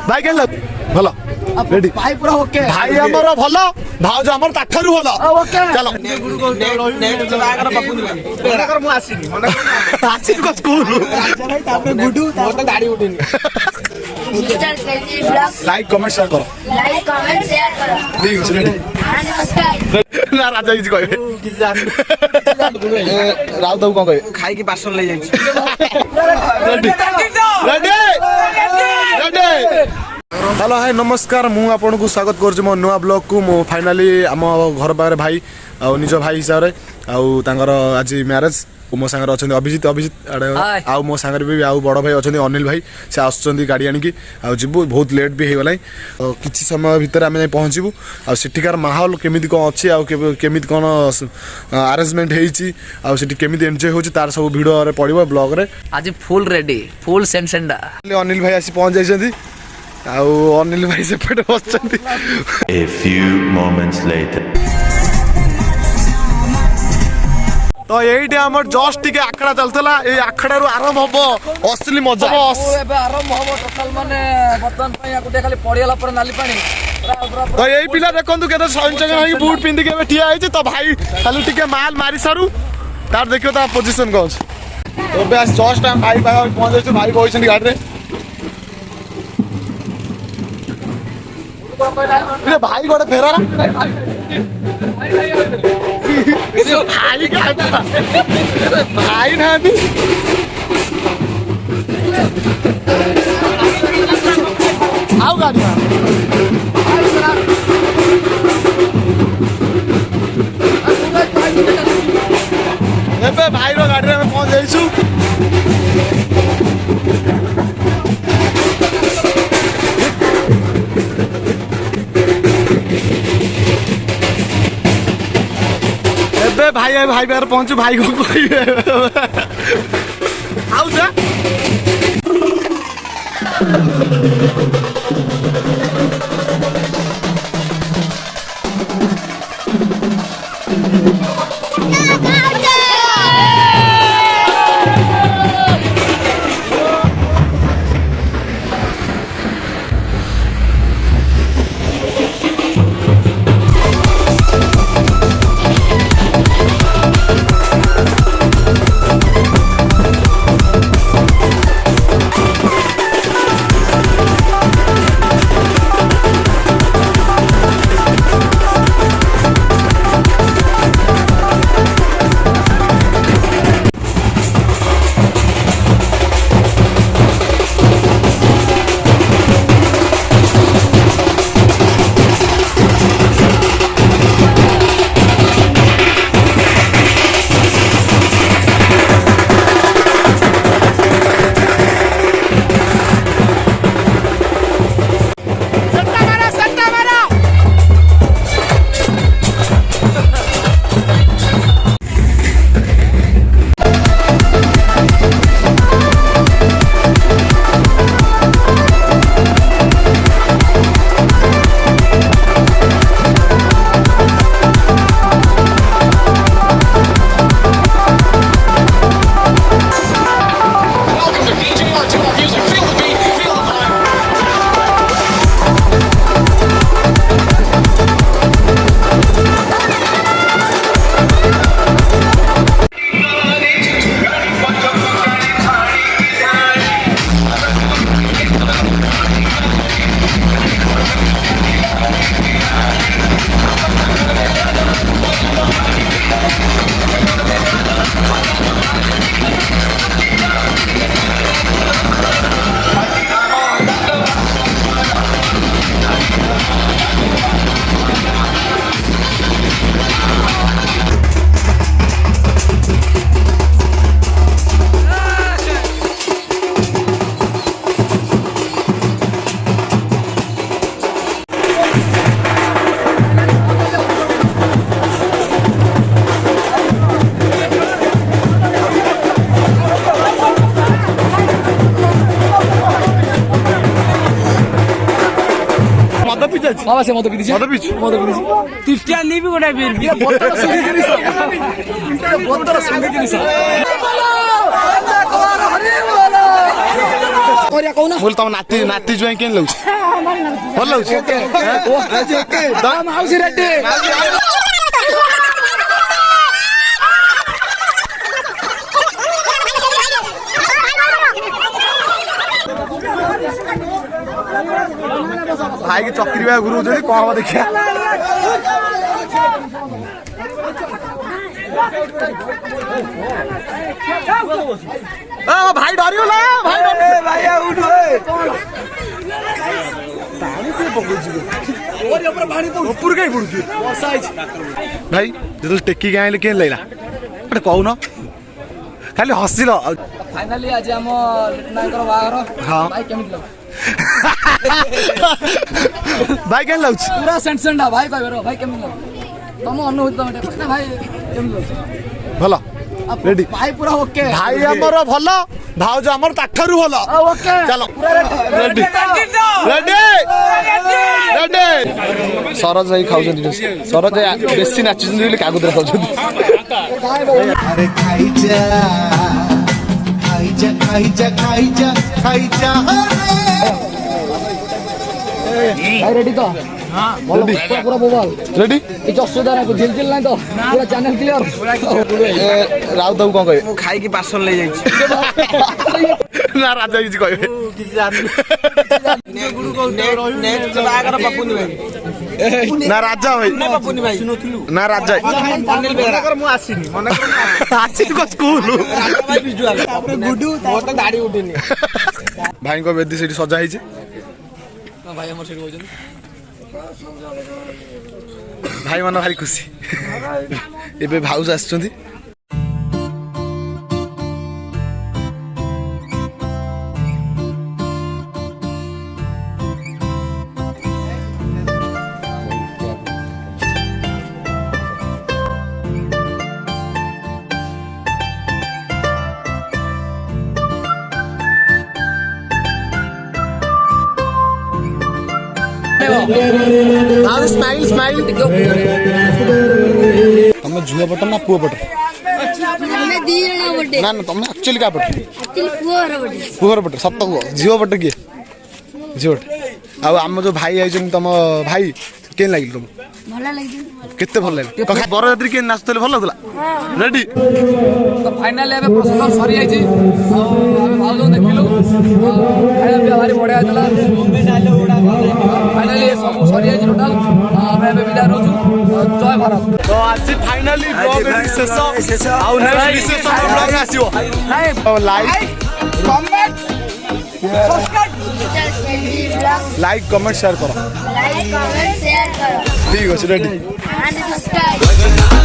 भाई के भल रेडी भाई पूरा ओके भाई हमर भल भाउज हमर ताठरू भल ओके चलो मु आसीनी आसी को स्कूल भाई तापे गुडू तो गाड़ी उठेनी लाइक कमेंट शेयर करो ठीक है रेडी ना राजा जी कहबे राव दऊ कोन कहबे खाई की पार्सल ले जाई ready ready ready hello hi नमस्कार मु आपन को स्वागत कर मो नुआ ब्लॉग को मो फाइनली आम घर पाखे भाई आ निज भाई हिसाब से आउर आज मैरेज मो सांगे अच्छा अभिजित आउ मो सांगे भी आउ बड़ भाई अच्छा अनिल भाई से आसुँच गाड़ी आणिकी आबू बहुत लेट भी हो गला किसी समय भितर आम पहुँचबू आठिकार माहौल केमी कौन अच्छी आमी कौन आरेंजमेंट होती केमी एंजॉय हो तार सब भिडियो पड़ो ब्लॉग रे आज फुल रेडी फुल सेंसेंडा अनिल भाई आसी पहुँच जाइछन्ती अनिल भाई सेपटे बसछन्ती A few moments later. तो यही जस्ट टी आखड़ा चलता ये आखड़ा आरंभ हम असली मजा आरंभ हम टोटाल माने बर्तमान खाली पड़ीगला नाली पानी तो यही पिला देखु के बुट पिंधिक ठिया होती तो भाई खाली टी माल मारी सारू तार देखियो ता पोजिशन कौन तो जस्ट आम भाई पहुंच भाई बही गाड़ी में भाई गोटे फेरा भाई ना आओ गाड़ी भाई गाड़ी में पहुंच जाइछु भाई भाई बाहर पहुंचू भाई को आओ से ବାବା ସେ ମଦ ପିଇଛି ମଦ ପିଇଛୁ? ମଦ ପିଇଛି ତିଷ୍ଟିଆ ନେବି ଗୋଟେ ବିୟର ପିଇ ବୋତଲ ସୁଙ୍ଗି ଜିନିଷ ବୋତଲ ସୁଙ୍ଗି ଜିନିଷ କରିବା କହୁନ ମୁଁ ତମ ନାତି ନାତି ଜୁଆଇଁ କେମିତି ଲାଗୁଛି? ଭଲ ଲାଗୁଛି? ମାଉସୀ ରେଡ୍ଡି ଭାଇ କି ଚକ୍ରୀ ଭାଇ ଘୁରଉଛନ୍ତି କଣ ହବ ଦେଖିବା। ଭାଇ ଡରିଗଲା ଭାଇ ଯେତେବେଳେ ଟେକିକି ଆଣିଲେ କେମିତି ଲାଗିଲା ଗୋଟେ କହୁନ ଖାଲି ହସିଲ। ଫାଇନାଲି ଆଜି ଆମ ଲିଟନାଙ୍କର ବାହାଘର ହଁ। ଭାଇ କେମିତି ଲାଗୁଛି ଭାଇ କେମିତି ଲାଗୁଛି? ପୁରା ସେଣ୍ଟ ଭାଇ କହିବେ ର ଭାଇ କେମିତି ଲାଗୁଛି ତମ ଅନୁଭୂତି ତମେ ଟିକେ ନା ଭାଇ କେମିତି ଲାଗୁଛି ଭଲ ରେଡି ଭାଇ ପୁରା ଓକେ ଭାଇ ଆମର ଭଲ ଭାଉଜ ଆମର ତାଠାରୁ ଭଲ ଓକେ ଚାଲ ରେଡି ରେଡି ରେଡି ସରୋଜ ଭାଇ ଖାଉଛନ୍ତି ସରୋଜ ଭାଇ ବେଶୀ ନାଚୁଛନ୍ତି ବୋଲି କାଗୁଦରେ ଖାଉଛନ୍ତି। अरे खाइजा खाइजा खाइजा खाइजा खाइजा ଭାଇ ରେଡି ତ ଭଲ ପୁରା ବୋବାଲ ରେଡି କିଛି ଅସୁବିଧା ନାହିଁ ଝିଲଝିଲ ନାହିଁ ତ ପୁରା ଚ୍ୟାନେଲ କ୍ଲିୟର ରାଉତ ବାବୁ କଣ କହିବେ? ମୁଁ ଖାଇକି ପାର୍ସଲ ନେଇଯାଇଛି ନା ରାଜା କିଛି କହିବେ ବାହାଘର ପପୁନି ଭାଇ ନା ରାଜା ଭାଇ ପପୁନି ଭାଇ ନା ରାଜା ମୁଁ ଆସିନି ଆସିନି ସ୍କୁଲ ଗୁଡୁ ମୋର ତ ଗାଡି ଉଠିନି ଭାଇଙ୍କ ବେଦି ସେଠି ସଜା ହେଇଛି। ଭାଇ ଆମର ସେଠି କହୁଛନ୍ତି ଭାଇ ମାନେ ଭାରି ଖୁସି ଏବେ ଭାଉଜ ଆସିଛନ୍ତି। ସ୍ମାଇଲ ସ୍ମାଇଲ ତମେ ଝିଅ ପଟ ନା ପୁଅ ପଟ? ଆମେ ଦି ଜଣ ବଟେ ନା ନା ତମେ ଆକ୍ଚୁଆଲି କାହା ପଟ? ପୁଅର ବଟେ ପୁଅର ପଟ ସତ କୁହ ଝିଅ ପଟ କିଏ? ଝିଅ ପଟ। ଆଉ ଆମ ଯୋଉ ଭାଇ ଆଇଛନ୍ତି ତମ ଭାଇ କେମିତି ଲାଗିଲା ତମକୁ? ଭଲ ଲାଗିଛି କେତେ ଭଲ ଲାଗିଲା ବରଯାତ୍ରୀ କେମିତି ନାଚୁଥିଲେ ଭଲ ଲାଗୁଥିଲା? ରେଡି ତ ଫାଇନାଲି ଏବେ ପ୍ରସେସନ ସରିଯାଇଛି ଆଉ ଆମେ ଭାଉଜଙ୍କୁ ଦେଖିଲୁ ଖାଇବା ପିଇବା ଭାରି ବଢ଼ିଆ ହେଇଥିଲା ଫାଇନାଲି ସବୁ ସରିଯାଇଛି ଟୋଟାଲ ଆମେ ଏବେ ବିଦାୟ ନେଉଛୁ ଜୟ ଭାରତ। ତ ଆଜି ଫାଇନାଲି ଶେଷ ଆଉ ନେକ୍ସଟ ବ୍ଲଗ ଆସିବ ଲାଇକ୍ କମେଣ୍ଟ ସେୟାର କର ଲାଇକ୍ କମେଣ୍ଟ ସେୟାର କର ଠିକ ଅଛି ରେଡି and subscribe